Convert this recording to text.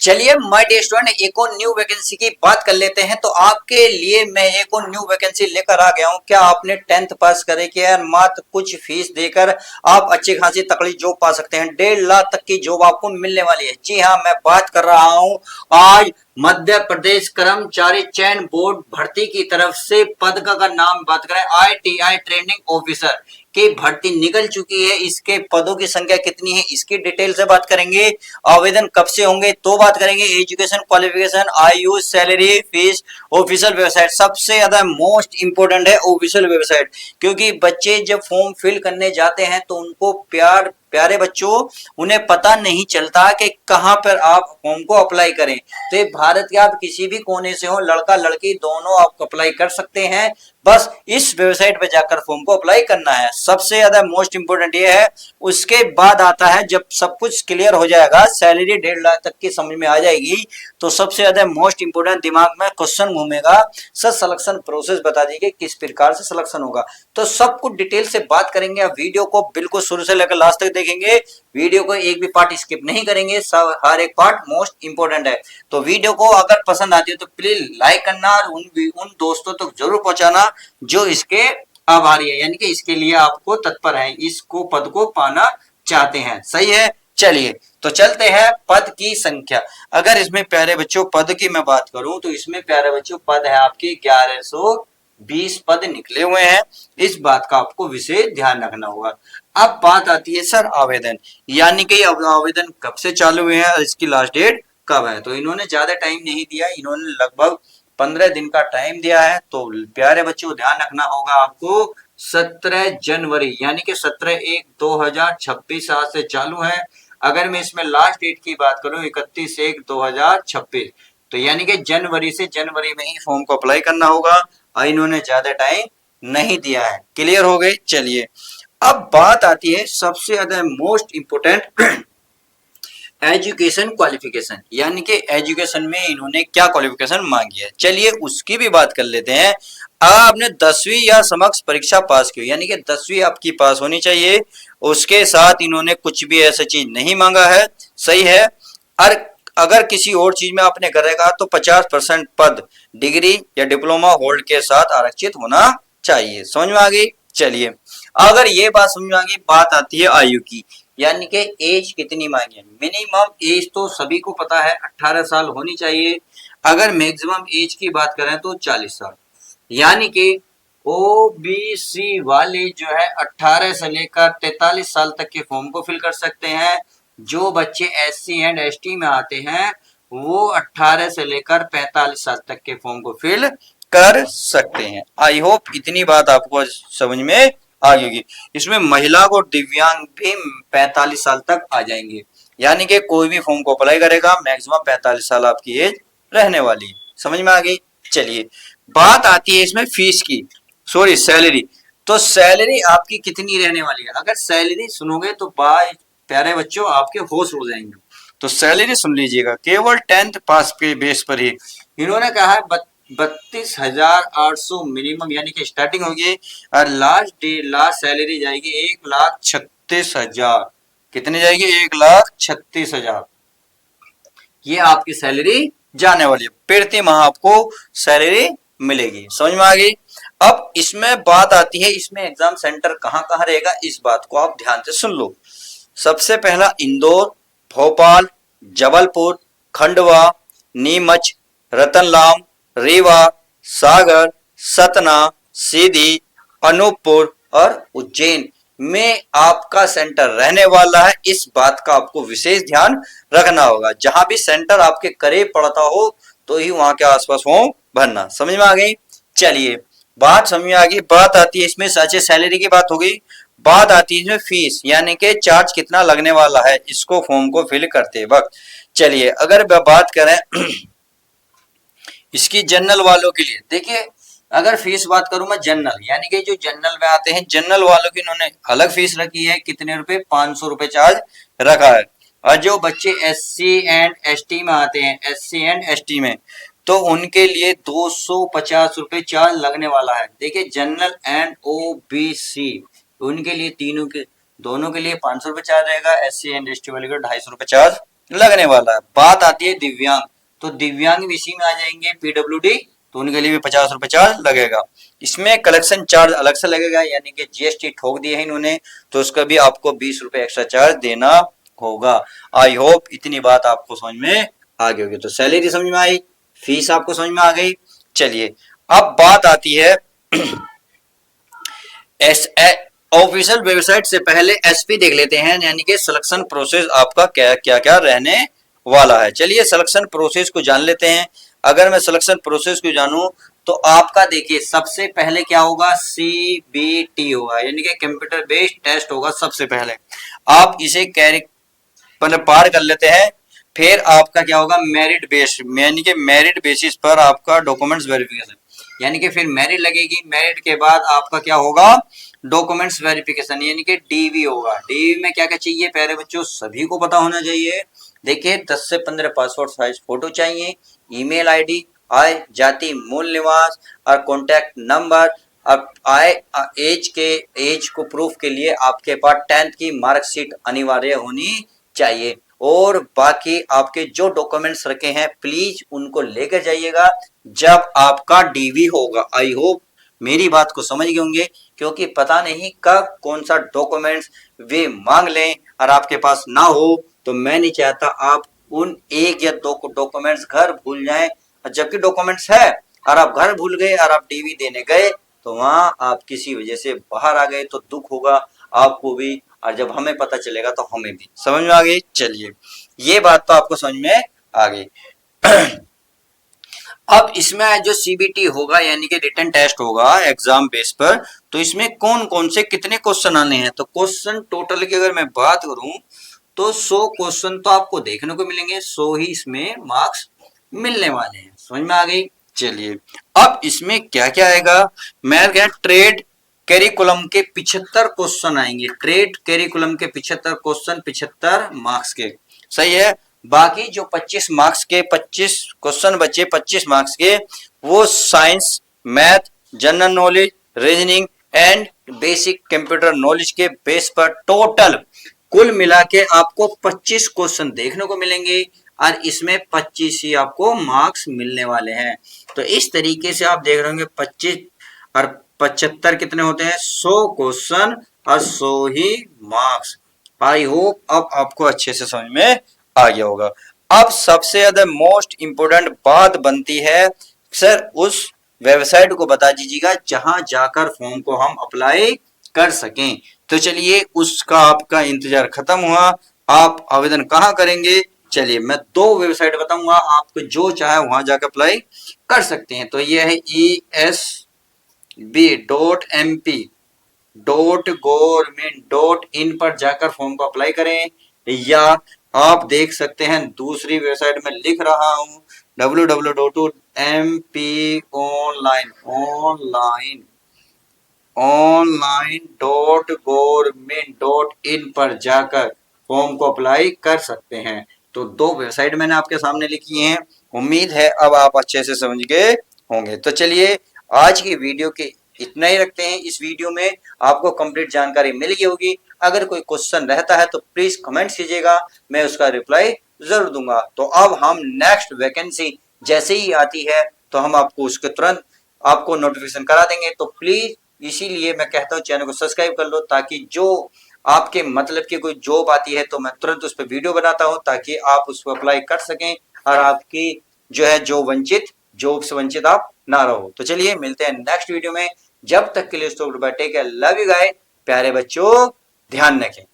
चलिए my dear student, एक और न्यू वैकेंसी की बात कर लेते हैं। तो आपके लिए मैं एक और न्यू वैकेंसी लेकर आ गया हूं। क्या आपने 10th पास करे कि यार मात्र कुछ फीस देकर आप अच्छी खासी तकड़ी जॉब पा सकते हैं। 1.5 लाख तक की जॉब आपको मिलने वाली है। जी हाँ, मैं बात कर रहा हूं आज मध्य प्रदेश कर्मचारी चयन बोर्ड भर्ती की तरफ से पद का नाम बात करें, ITI ट्रेनिंग ऑफिसर की भर्ती निकल चुकी है। इसके पदों की संख्या कितनी है इसकी डिटेल से बात करेंगे। आवेदन कब से होंगे तो बात करेंगे। एजुकेशन क्वालिफिकेशन, आयु, सैलरी, फीस, ऑफिशियल वेबसाइट। सबसे ज्यादा मोस्ट इंपोर्टेंट है ऑफिशियल वेबसाइट, क्योंकि बच्चे जब फॉर्म फिल करने जाते हैं तो उनको प्यारे बच्चों उन्हें पता नहीं चलता कि कहां पर आप फॉर्म को अप्लाई करें। तो ये भारत के आप किसी भी कोने से हो, लड़का लड़की दोनों आप अप्लाई कर सकते हैं। बस इस वेबसाइट पे जाकर फॉर्म को अप्लाई करना है। सबसे ज्यादा मोस्ट इंपोर्टेंट ये है। उसके बाद आता है जब सब कुछ क्लियर हो जाएगा, सैलरी 1.5 लाख तक की समझ में आ जाएगी, तो सबसे ज्यादा मोस्ट इंपोर्टेंट दिमाग में क्वेश्चन घूमेगा, सर सिलेक्शन प्रोसेस बता दीजिए किस प्रकार से सिलेक्शन होगा। तो सब कुछ डिटेल से बात करेंगे। आप वीडियो को बिल्कुल शुरू से लेकर लास्ट तक देखेंगे। वीडियो को एक भी पार्ट स्किप नहीं करेंगे, सब हर एक पार्ट मोस्ट इंपोर्टेंट है। तो वीडियो को अगर पसंद आती है तो प्लीज लाइक करना और उन दोस्तों तक जरूर पहुंचाना जो इसके आभारी है, यानी कि इसके लिए आपको तत्पर है, इसको पद को पाना चाहते हैं। सही है, चलिए तो चलते हैं पद की संख्या। अगर इसमें प्यारे बच्चों पद की मैं बात करूं तो इसमें प्यारे बच्चों पद है आपके 1120 पद निकले हुए हैं। इस बात का आपको विशेष ध्यान रखना होगा। अब बात आती है सर आवेदन, यानी कि आवेदन कब से चालू हुए हैं और इसकी लास्ट डेट कब है। तो इन्होंने ज्यादा टाइम नहीं दिया, इन्होंने लगभग 15 दिन का टाइम दिया है। तो प्यारे बच्चों ध्यान रखना होगा आपको 17 जनवरी यानी कि 17/1/2026 आज से चालू है। अगर मैं इसमें लास्ट डेट की बात करूं 31/1/2026, तो यानी कि जनवरी में ही फॉर्म को अप्लाई करना होगा और इन्होंने ज्यादा टाइम नहीं दिया है। क्लियर हो गई। चलिए अब बात आती है सबसे ज्यादा मोस्ट इंपोर्टेंट एजुकेशन क्वालिफिकेशन, यानी कि एजुकेशन में इन्होंने क्या क्वालिफिकेशन मांगी है। चलिए उसकी भी बात कर लेते हैं। आपने 10वीं या समकक्ष परीक्षा पास की, यानी कि 10वीं आपकी पास होनी चाहिए। उसके साथ इन्होंने कुछ भी ऐसा चीज नहीं मांगा है। सही है। और अगर किसी और चीज में आपने करेगा तो 50% पद डिग्री या डिप्लोमा होल्ड के साथ आरक्षित होना चाहिए। समझ में आ गई। चलिए अगर ये बात समझ में आ गई, बात आती है आयु की, यानी कि एज कितनी मांगी है। मिनिमम एज तो सभी को पता है 18 साल होनी चाहिए। अगर मैक्सिमम एज की बात करें तो 40 साल, यानी कि ओबीसी वाले जो है 18 से लेकर 43 साल तक के फॉर्म को फिल कर सकते हैं। जो बच्चे SC एंड ST में आते हैं वो 18 से लेकर 45 साल तक के फॉर्म को फिल कर सकते हैं। आई होप इतनी बात आपको समझ में आ गई। इसमें महिला को दिव्यांग भी 45 साल तक आ जाएंगे, यानी कि कोई भी फॉर्म को अप्लाई करेगा मैक्सिमम 45 साल आपकी एज रहने वाली है। समझ में आ गई। चलिए बात आती है इसमें फीस की, सॉरी सैलरी। तो सैलरी आपकी कितनी रहने वाली है। अगर सैलरी सुनोगे तो बाय प्यारे बच्चों आपके होश उड़ जाएंगे। तो सैलरी सुन लीजिएगा, केवल 10th पास के बेस पर ही इन्होंने कहा है 32,800 मिनिमम, यानी कि स्टार्टिंग होगी और लास्ट सैलरी जाएगी 1,36,000। कितनी जाएगी 1,36,000। ये आपकी सैलरी जाने वाली है। प्रति माह आपको सैलरी मिलेगी। समझ में आ गई। अब इसमें बात आती है इसमें एग्जाम सेंटर कहां कहां रहेगा, इस बात को आप ध्यान से सुन लो। सबसे पहला इंदौर, भोपाल, जबलपुर, खंडवा, नीमच, रतनलाम, रीवा, सागर, सतना, सीधी, अनूपपुर और उज्जैन में आपका सेंटर रहने वाला है। इस बात का आपको विशेष ध्यान रखना होगा। जहां भी सेंटर आपके करीब पड़ता हो तो ही वहां के आसपास फॉर्म भरना। समझ में आ गई। चलिए बात समझ में आ गई। बात आती है इसमें सच सैलरी की बात हो गई। बात आती है इसमें फीस, यानी कि चार्ज कितना लगने वाला है इसको फॉर्म को फिल करते वक्त। चलिए अगर बात करें इसकी जनरल वालों के लिए, देखिए अगर फीस बात करूं मैं जनरल, यानी कि जो जनरल में आते हैं जनरल वालों की इन्होंने अलग फीस रखी है। कितने रुपए, 500 रुपए चार्ज रखा है। और जो बच्चे SC एंड ST में आते हैं, SC एंड ST में, तो उनके लिए 250 रुपए चार्ज लगने वाला है। देखिए जनरल एंड OBC उनके लिए दोनों के लिए 500 रुपए चार्ज रहेगा। SC एंड ST वाले को 250 रुपए चार्ज लगने वाला है। बात आती है दिव्यांग, तो दिव्यांग भी इसी में आ जाएंगे, पीडब्ल्यूडी, तो उनके लिए भी 50 रुपए चार्ज लगेगा। इसमें कलेक्शन चार्ज अलग से लगेगा, यानी कि जीएसटी ठोक दिया है इन्होंने, तो उसका भी आपको 20 रुपए एक्स्ट्रा चार्ज देना होगा। आई होप इतनी बात आपको समझ में आ गई होगी। तो सैलरी समझ में आई, फीस आपको समझ में आ गई। चलिए अब बात आती है ऑफिशियल वेबसाइट से पहले एसपी देख लेते हैं, यानी कि सिलेक्शन प्रोसेस आपका क्या क्या क्या रहने वाला है। चलिए सिलेक्शन प्रोसेस को जान लेते हैं। अगर मैं सिलेक्शन प्रोसेस को जानूं तो आपका देखिए सबसे पहले क्या होगा, सीबीटी होगा, यानी कि कंप्यूटर बेस्ड टेस्ट होगा। सबसे पहले आप इसे पार कर लेते हैं, फिर आपका क्या होगा, मेरिट बेस्ड, यानी कि मेरिट बेसिस पर आपका डॉक्यूमेंट्स वेरिफिकेशन, यानी कि फिर मेरिट लगेगी। मेरिट के बाद आपका क्या होगा, डॉक्यूमेंट्स वेरिफिकेशन, यानी कि डीवी होगा। डीवी में क्या क्या चाहिए प्यारे बच्चों, सभी को पता होना चाहिए। देखिए 10 से 15 पासपोर्ट साइज फोटो चाहिए, ईमेल आईडी, आय, जाति, मूल निवास और कॉन्टैक्ट नंबर। अब आय एज को प्रूफ के लिए आपके पास 10th की मार्कशीट अनिवार्य होनी चाहिए। और बाकी आपके जो डॉक्यूमेंट्स रखे हैं प्लीज उनको लेकर जाइएगा जब आपका डीवी होगा। आई होप मेरी बात को समझ गए होंगे, क्योंकि पता नहीं कब कौन सा डॉक्यूमेंट्स वे मांग लें और आपके पास ना हो, तो मैं नहीं चाहता आप उन एक या दो डॉक्यूमेंट्स घर भूल जाएं, जबकि डॉक्यूमेंट्स है और आप घर भूल गए और आप डीवी देने गए, तो वहां आप किसी वजह से बाहर आ गए तो दुख होगा आपको भी, और जब हमें पता चलेगा तो हमें भी। समझ में आ गई। चलिए ये बात तो आपको समझ में आ गई। अब इसमें जो सीबीटी होगा, यानी कि रिटन टेस्ट होगा एग्जाम बेस पर, तो इसमें कौन कौन से कितने क्वेश्चन आने हैं। तो क्वेश्चन टोटल की अगर मैं बात करूं तो 100 क्वेश्चन तो आपको देखने को मिलेंगे, 100 ही इसमें मार्क्स मिलने वाले हैं। समझ में आ गई। चलिए अब इसमें क्या क्या आएगा, मैं क्या, ट्रेड कैरिकुलम के 75 क्वेश्चन आएंगे। ट्रेड कैरिकुलम के 75 क्वेश्चन, 75 मार्क्स के, सही है। बाकी जो 25 मार्क्स के 25 क्वेश्चन बचे, 25 मार्क्स के, वो science, math, general knowledge, reasoning and basic computer knowledge के बेस पर टोटल कुल मिला के आपको 25 क्वेश्चन देखने को मिलेंगे और इसमें 25 ही आपको मार्क्स मिलने वाले हैं। तो इस तरीके से आप देख रहे होंगे 25 और 75 कितने होते हैं, 100 क्वेश्चन और 100 ही मार्क्स। आई होप अब आपको अच्छे से समझ में आ गया होगा। अब सबसे ज्यादा मोस्ट इंपोर्टेंट बात बनती है, सर उस वेबसाइट को बता दीजिएगा जहां जाकर फॉर्म को हम अप्लाई कर सकें। तो चलिए उसका आपका इंतजार खत्म हुआ, आप आवेदन कहाँ करेंगे। चलिए मैं 2 वेबसाइट बताऊंगा, आपको जो चाहे वहां जाकर अप्लाई कर सकते हैं। तो ये है esb.mp.gov.in पर जाकर फॉर्म को अप्लाई करें, या आप देख सकते हैं दूसरी वेबसाइट में लिख रहा हूं www.mponline.gov.in पर जाकर फॉर्म को अप्लाई कर सकते हैं। तो 2 वेबसाइट मैंने आपके सामने लिखी हैं, उम्मीद है अब आप अच्छे से समझ गए होंगे। तो चलिए आज की वीडियो के इतना ही रखते हैं। इस वीडियो में आपको कंप्लीट जानकारी मिल गई होगी। अगर कोई क्वेश्चन रहता है तो प्लीज कमेंट कीजिएगा, मैं उसका रिप्लाई जरूर दूंगा। तो अब हम नेक्स्ट वैकेंसी जैसे ही आती है तो हम आपको उसके तुरंत आपको नोटिफिकेशन करा देंगे। तो प्लीज इसीलिए मैं कहता हूँ चैनल को सब्सक्राइब कर लो, ताकि जो आपके मतलब की कोई जॉब आती है तो मैं तुरंत उस पर वीडियो बनाता हूँ, ताकि आप उस पर अप्लाई कर सकें और आपकी जो है जो जॉब से वंचित आप ना रहो। तो चलिए मिलते हैं नेक्स्ट वीडियो में, जब तक के लिए take care, love you guys, प्यारे बच्चों ध्यान रखें।